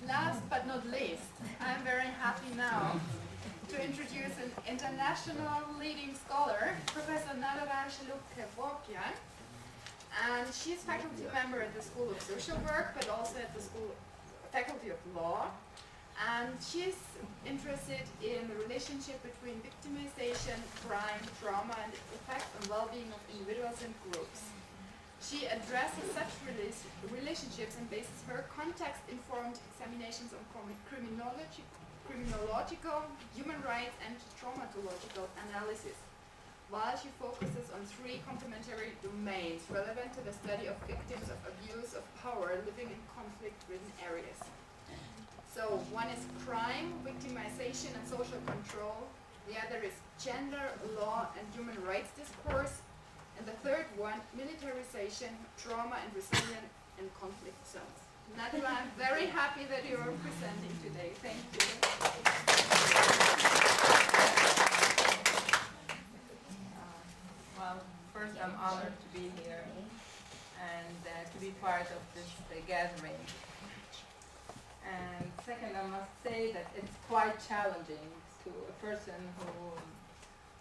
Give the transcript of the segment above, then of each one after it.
Last but not least, I'm very happy now to introduce an international leading scholar, Professor Nadara Shaluk-Kevorkian. And she's faculty member at the School of Social Work, but also at the Faculty of Law. And she's interested in the relationship between victimization, crime, trauma, and its effects on well-being of individuals and groups. She addresses such relationships and bases her context-informed examinations on criminological, human rights, and traumatological analysis, while she focuses on three complementary domains relevant to the study of victims of abuse of power living in conflict-ridden areas. So one is crime, victimization, and social control. The other is gender, law, and human rights discourse. And the third one, militarization, trauma, and resilience in conflict zones. Nadra, I'm very happy that you are presenting today. Thank you. Well, first I'm honored to be here and to be part of this gathering. And second, I must say that it's quite challenging to a person who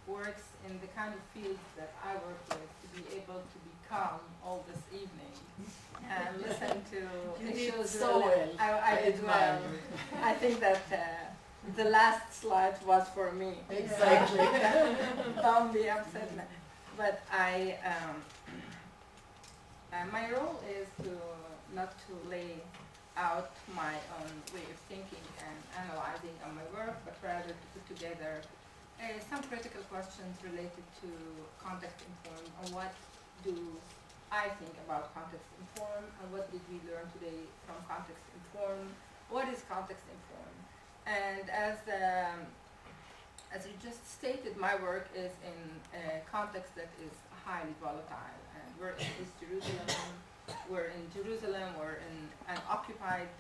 works in the kind of field that I work with to be able to be calm all this evening and listen to issues. So well. I did well. I think that the last slide was for me. Exactly. Don't be upset. But my role is to not to lay out my own way of thinking and analyzing on my work, but rather to put together some critical questions related to context-informed, and what do I think about context-informed, and what did we learn today from context-informed, what is context-informed. And as you just stated, my work is in a context that is highly volatile, and we're in East Jerusalem, we're in an occupied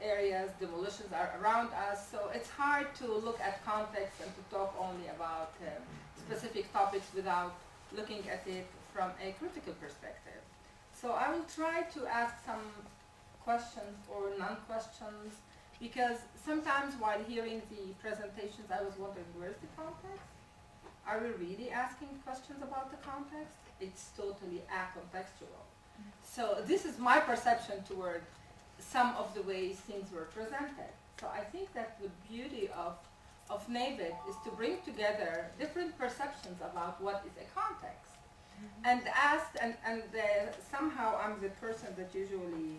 areas, demolitions are around us, so it's hard to look at context and to talk only about specific topics without looking at it from a critical perspective. So I will try to ask some questions or non-questions, because sometimes while hearing the presentations I was wondering, where's the context? Are we really asking questions about the context? It's totally acontextual. So this is my perception toward some of the ways things were presented. So I think that the beauty of NABIT is to bring together different perceptions about what is a context. And somehow I'm the person that usually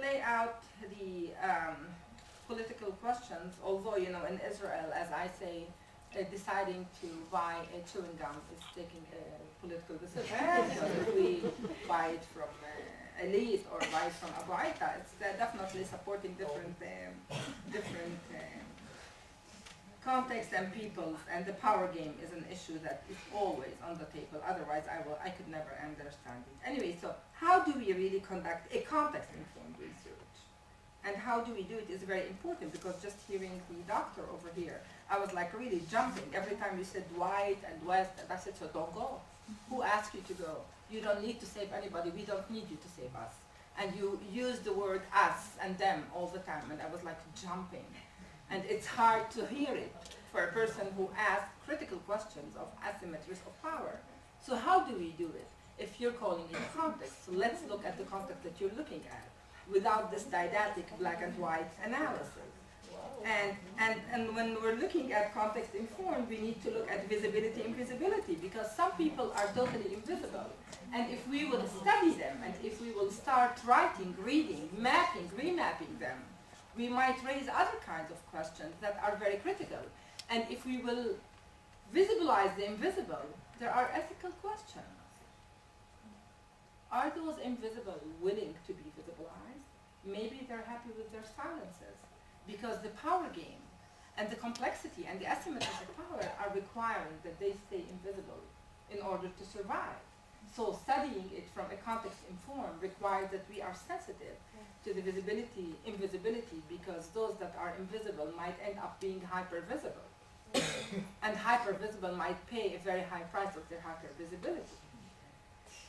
lay out the political questions, although, you know, in Israel, as I say, deciding to buy a chewing gum is taking a political decision. So if we buy it from Elite or buy it from Abuaita, it's definitely supporting different context and peoples, and the power game is an issue that is always on the table. Otherwise, I could never understand it. Anyway, so how do we really conduct a context-informed research? And how do we do it is very important, because just hearing the doctor over here, I was like really jumping every time you said white and west, and I said, so don't go. Who asked you to go? You don't need to save anybody, we don't need you to save us. And you use the word us and them all the time, and I was like jumping. And it's hard to hear it for a person who asks critical questions of asymmetries of power. So how do we do it? If you're calling it context, so let's look at the context that you're looking at, without this didactic black and white analysis. And when we're looking at context-informed, we need to look at visibility and invisibility, because some people are totally invisible. And if we will study them, and if we will start writing, reading, mapping, remapping them, we might raise other kinds of questions that are very critical. And if we will visualize the invisible, there are ethical questions. Are those invisible willing to be visibilized? Maybe they're happy with their silences, because the power game and the complexity and the asymmetries of power are requiring that they stay invisible in order to survive. So studying it from a context-informed requires that we are sensitive to the visibility, invisibility, because those that are invisible might end up being hyper-visible. And hyper-visible might pay a very high price of their hyper-visibility.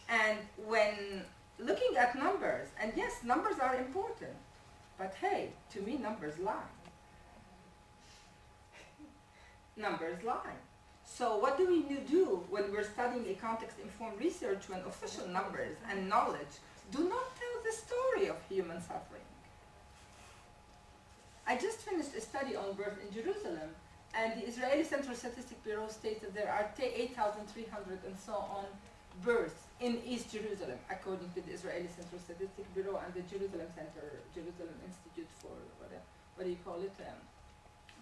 And when looking at numbers, and yes, numbers are important, but hey, to me, numbers lie. Numbers lie. So what do we do when we're studying a context-informed research when official numbers and knowledge do not tell the story of human suffering? I just finished a study on birth in Jerusalem, and the Israeli Central Statistic Bureau states that there are 8,300 and so on births in East Jerusalem, according to the Israeli Central Statistic Bureau and the Jerusalem Jerusalem Institute for, what do you call it?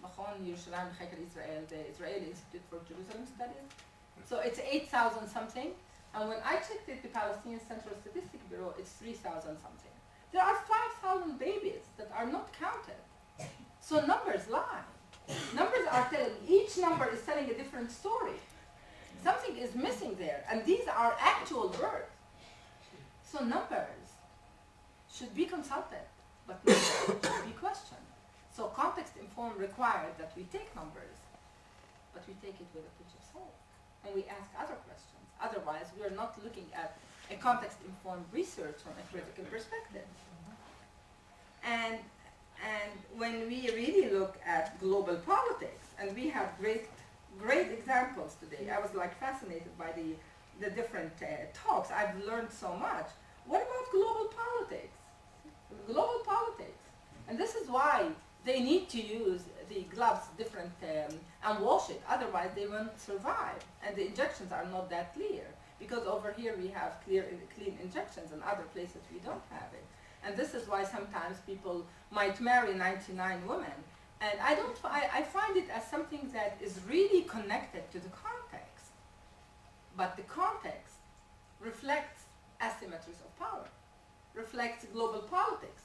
Machon Yerushalayim Chaker Israel, the Israeli Institute for Jerusalem Studies. So it's 8,000 something, and when I checked it, the Palestinian Central Statistic Bureau, it's 3,000 something. There are 5,000 babies that are not counted. So numbers lie. Numbers are telling, each number is telling a different story. Something is missing there, and these are actual births. So numbers should be consulted, but numbers should be questioned. So context-informed requires that we take numbers, but we take it with a pinch of salt, and we ask other questions. Otherwise, we are not looking at a context-informed research from a critical perspective. And when we really look at global politics, and we have great examples today. I was like fascinated by the different talks. I've learned so much. What about global politics? Global politics. And this is why they need to use the gloves different and wash it. Otherwise, they won't survive. And the injections are not that clear. Because over here we have clean injections, and other places we don't have it. And this is why sometimes people might marry 99 women. And I find it as something that is really connected to the context. But the context reflects asymmetries of power, reflects global politics.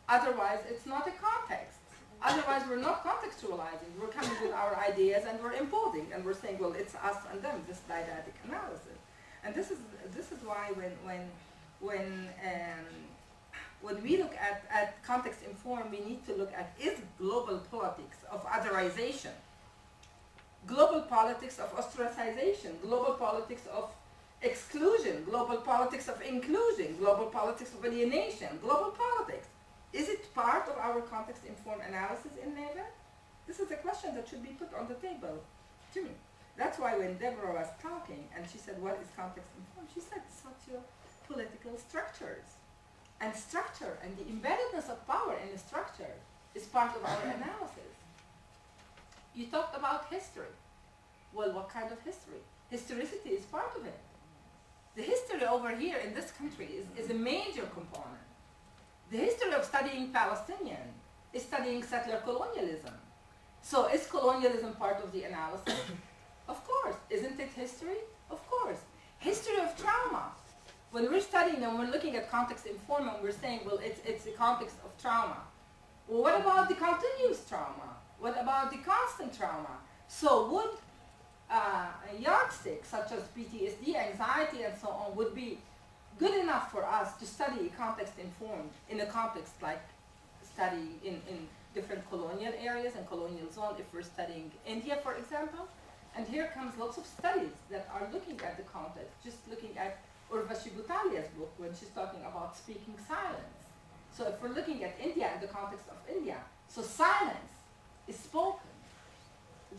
Otherwise, it's not a context. Otherwise, we're not contextualizing. We're coming with our ideas and we're imposing, and we're saying, well, it's us and them, this didactic analysis. And this is why when we look at context-informed, we need to look at, is global politics of otherization, global politics of ostracization, global politics of exclusion, global politics of inclusion, global politics of alienation, global politics. Is it part of our context-informed analysis in NAVA? This is a question that should be put on the table to me. That's why when Deborah was talking and she said, what is context-informed? She said socio-political structures. And structure and the embeddedness of power in the structure is part of our analysis. You talked about history. Well, what kind of history? Historicity is part of it. The history over here in this country is a major component. The history of studying Palestinian is studying settler colonialism. So is colonialism part of the analysis? Of course. Isn't it history? Of course. History of trauma. When we're studying and we're looking at context-informed, we're saying, well, it's the context of trauma. Well, what about the continuous trauma? What about the constant trauma? So would a yardstick such as PTSD, anxiety, and so on would be good enough for us to study context-informed in a context like study in different colonial areas and colonial zones, if we're studying India, for example? And here comes lots of studies that are looking at the context, just looking at Urvashi Butalia's book when she's talking about speaking silence. So if we're looking at India in the context of India, so silence is spoken.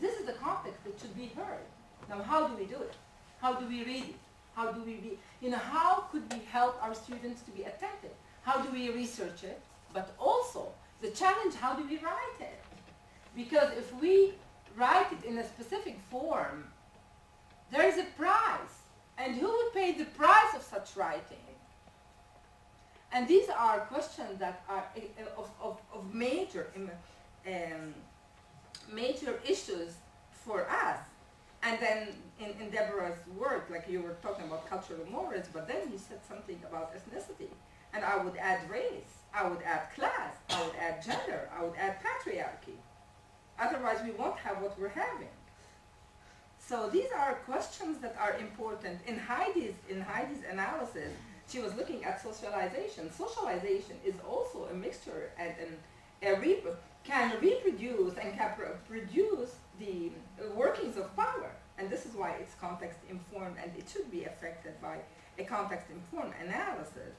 This is the context that should be heard. Now, how do we do it? How do we read it? How do we be, how could we help our students to be attentive? How do we research it? But also, the challenge, how do we write it? Because if we write it in a specific form, there is a price. And who would pay the price of such writing? And these are questions that are of major issues for us. And then in Deborah's work, like you were talking about cultural moments, but then you said something about ethnicity. And I would add race, I would add class, I would add gender, I would add patriarchy. Otherwise, we won't have what we're having. So these are questions that are important. In Heidi's analysis, she was looking at socialization. Socialization is also a mixture and can reproduce and can produce the workings of power. And this is why it's context informed, and it should be affected by a context-informed analysis,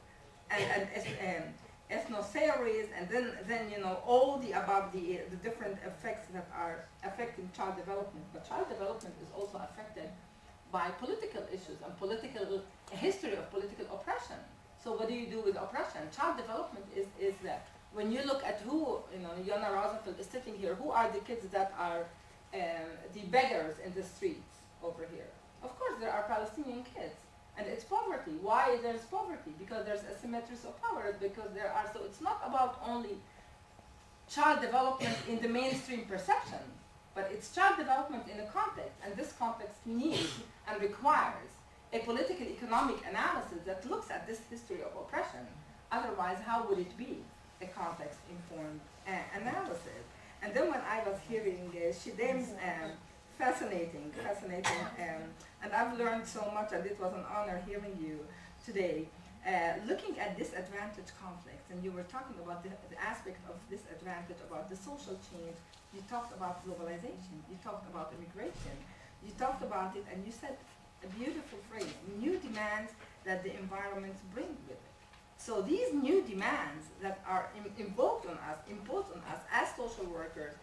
and ethno-theories, and then you know all the above the different effects that are affecting child development. But child development is also affected by political issues and political history of political oppression. So what do you do with oppression? Child development is that when you look at who, you know, Yona Rosenfeld is sitting here, who are the kids that are the beggars in the streets over here? Of course, there are Palestinian kids. And it's poverty. Why there's poverty? Because there's asymmetries of power, because there are, so it's not about only child development in the mainstream perception, but it's child development in a context, and this context needs and requires a political economic analysis that looks at this history of oppression. Otherwise, how would it be a context-informed analysis? And then when I was hearing Shidem's fascinating, and I've learned so much, and it was an honor hearing you today, looking at disadvantaged conflicts, and you were talking about the aspect of disadvantage, about the social change. You talked about globalization, you talked about immigration, you talked about it, and you said a beautiful phrase, new demands that the environments bring with it. So these new demands that are imposed on us as social workers,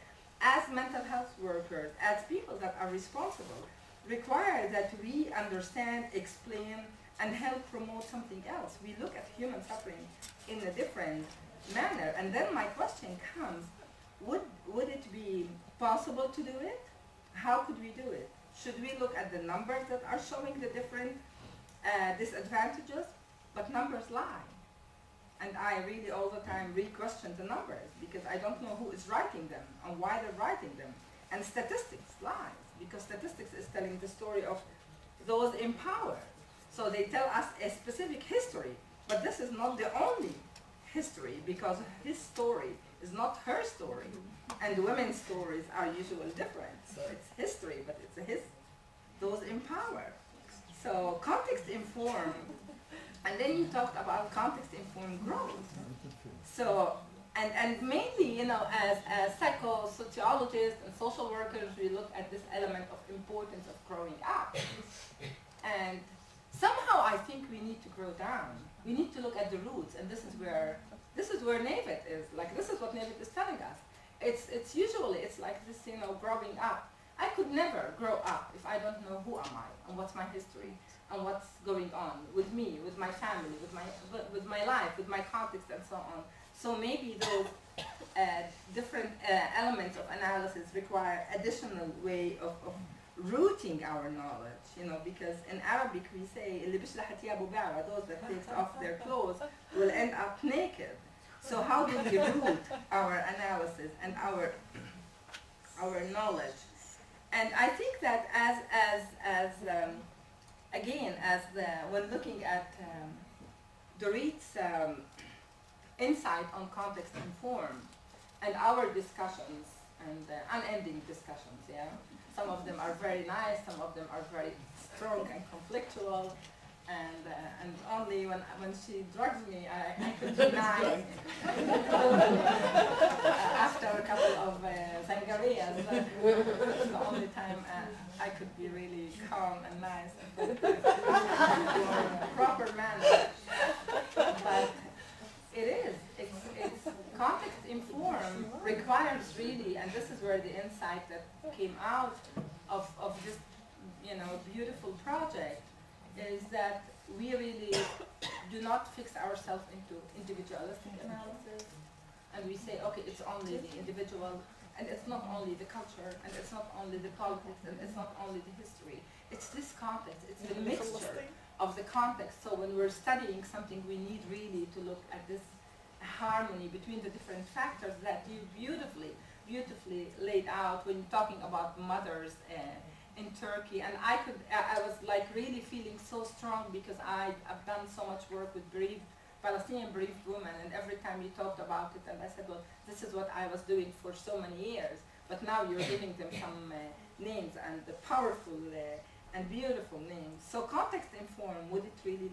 as mental health workers, as people that are responsible, require that we understand, explain, and help promote something else. We look at human suffering in a different manner. And then my question comes, would it be possible to do it? How could we do it? Should we look at the numbers that are showing the different disadvantages? But numbers lie. And I really all the time re-question the numbers because I don't know who is writing them and why they're writing them. And statistics lies because statistics is telling the story of those in power. So they tell us a specific history, but this is not the only history because his story is not her story. And women's stories are usually different. So it's history, but it's those in power. So context-informed. And then you talked about context-informed growth. So, and mainly, you know, as psychosociologists and social workers, we look at this element of importance of growing up. And somehow I think we need to grow down. We need to look at the roots, and this is where Navid is. Like, this is what Navid is telling us. It's usually, it's like this, you know, growing up. I could never grow up if I don't know who am I and what's my history and what's going on with me, with my family, with my life, with my context, and so on. So maybe those different elements of analysis require additional way of rooting our knowledge, you know, because in Arabic we say, اللي بيشلح ثيابه بعرة, those that takes off their clothes will end up naked. So how do we root our analysis and our knowledge? And I think that when looking at Dorit's insight on context and form, and our discussions and unending discussions, yeah. Some of them are very nice, some of them are very strong and conflictual, and only when she drugs me, I could be nice. After a couple of sangarias, that's the only time I could be really calm and nice and in a proper manner. But it's context-informed requires really, and this is where the insight that came out of this, you know, beautiful project, is that we really do not fix ourselves into individualistic analysis, and we say, okay, it's only the individual, and it's not only the culture, and it's not only the politics, and it's not only the history. It's this context, it's the mixture of the context. So when we're studying something, we need really to look at this harmony between the different factors that you beautifully laid out when you're talking about mothers in Turkey. And I was like really feeling so strong because I've done so much work with Palestinian bereaved women, and every time you talked about it, and I said, well, this is what I was doing for so many years, but now you're giving them some names, and the powerful and beautiful names. So context-informed, would it really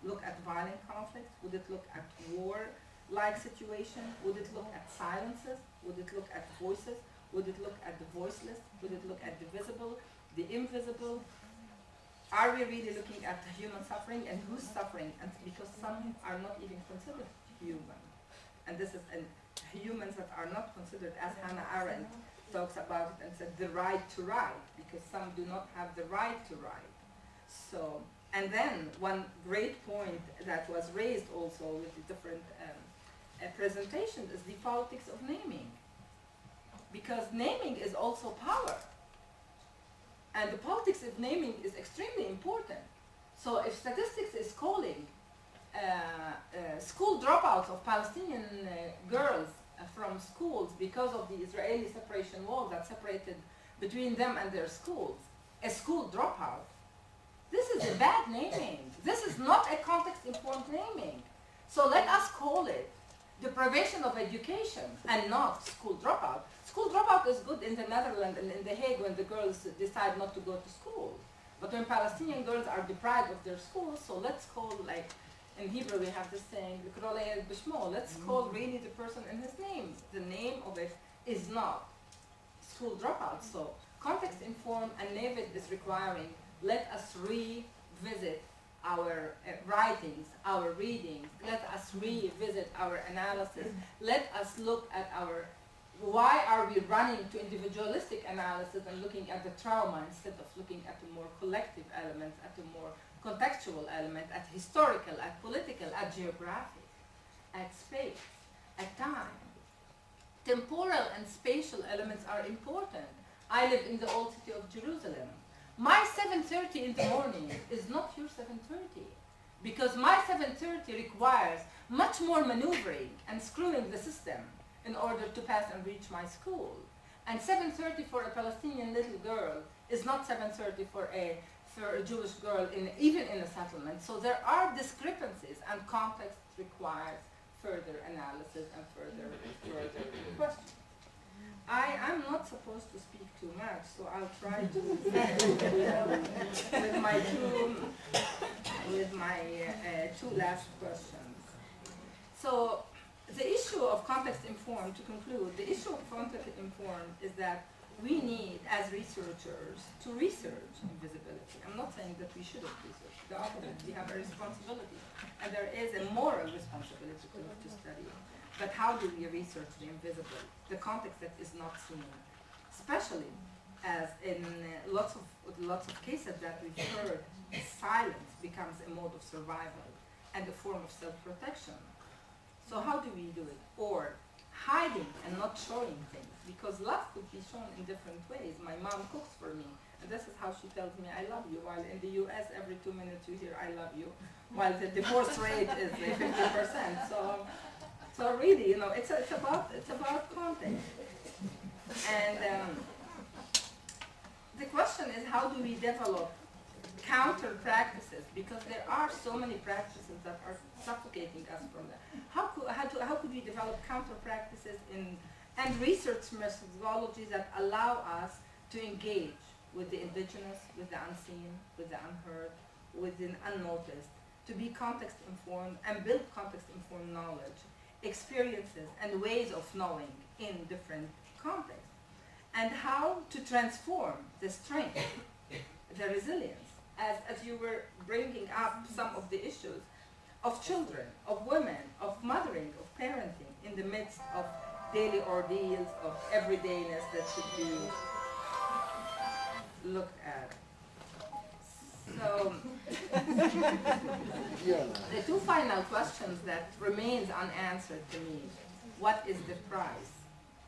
look at violent conflicts? Would it look at war-like situation? Would it look at silences? Would it look at voices? Would it look at the voiceless? Would it look at the visible, the invisible? are we really looking at human suffering and who's suffering? And because some are not even considered human. And this is humans that are not considered, as Hannah Arendt talks about it and said, the right to write, because some do not have the right to write. So, and then one great point that was raised also with the different presentations is the politics of naming. Because naming is also power. And the politics of naming is extremely important. So if statistics is calling school dropouts of Palestinian girls from schools because of the Israeli separation wall that separated between them and their schools, a school dropout, this is a bad naming. This is not a context-informed naming. So let us call it deprivation of education and not school dropout. School dropout is good in the Netherlands and in The Hague when the girls decide not to go to school. But when Palestinian girls are deprived of their schools, so let's call, like in Hebrew we have this saying, let's call really the person in his name. The name of it is not school dropout. So context-informed and Navid is requiring, let us revisit our writings, our readings, let us revisit our analysis, let us look at our, why are we running to individualistic analysis and looking at the trauma instead of looking at the more collective elements, at the more contextual element, at historical, at political, at geographic, at space, at time. Temporal and spatial elements are important. I live in the old city of Jerusalem. My 7:30 in the morning is not your 7:30, because my 7:30 requires much more maneuvering and screwing the system in order to pass and reach my school. And 7:30 for a Palestinian little girl is not 7:30 for a Jewish girl even in a settlement. So there are discrepancies, and context requires further analysis and further questions. I'm not supposed to speak too much, so I'll try to with my two last questions. So the issue of context-informed, to conclude, the issue of context-informed is that we need, as researchers, to research invisibility. I'm not saying that we shouldn't research. The opposite, we have a responsibility. And there is a moral responsibility to study. But how do we research the invisible, the context that is not seen? Especially as in lots of cases that we've heard, silence becomes a mode of survival and a form of self-protection. So how do we do it? Or hiding and not showing things, because love could be shown in different ways. My mom cooks for me, and this is how she tells me I love you, while in the US every 2 minutes you hear I love you, while the divorce rate is 50%. So really, you know, it's about context. And the question is, how do we develop counter practices? Because there are so many practices that are suffocating us from that. How could we develop counter practices and research methodologies that allow us to engage with the indigenous, with the unseen, with the unheard, with the unnoticed, to be context informed and build context informed knowledge, experiences and ways of knowing in different contexts, and how to transform the strength, the resilience, as you were bringing up some of the issues of children, of women, of mothering, of parenting in the midst of daily ordeals, of everydayness that should be looked at. So, the two final questions that remains unanswered to me: what is the price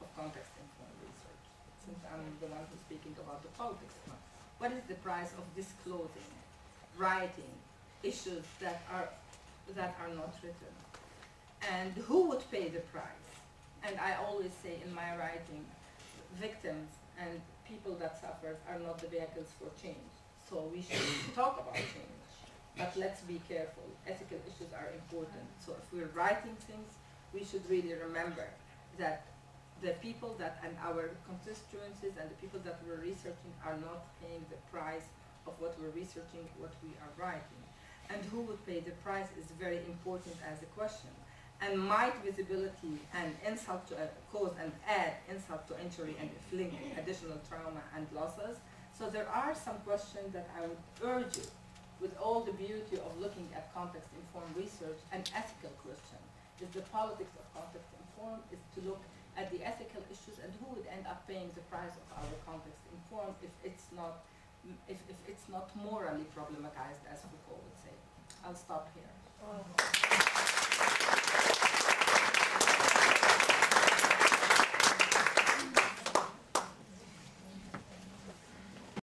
of context-informed research? Since I'm the one who's speaking about the politics, what is the price of disclosing, writing issues that are not written? And who would pay the price? And I always say in my writing, victims and people that suffer are not the vehicles for change. So we should talk about change, but let's be careful. Ethical issues are important. So if we're writing things, we should really remember that the people that, and our constituencies and the people that we're researching are not paying the price of what we're researching, what we are writing. And who would pay the price is very important as a question. And might visibility and insult to cause and add insult to injury and inflict additional trauma and losses? So there are some questions that I would urge you, with all the beauty of looking at context-informed research, an ethical question. Is the politics of context-informed is to look at the ethical issues and who would end up paying the price of our context-informed if it's not morally problematized, as Foucault would say. I'll stop here.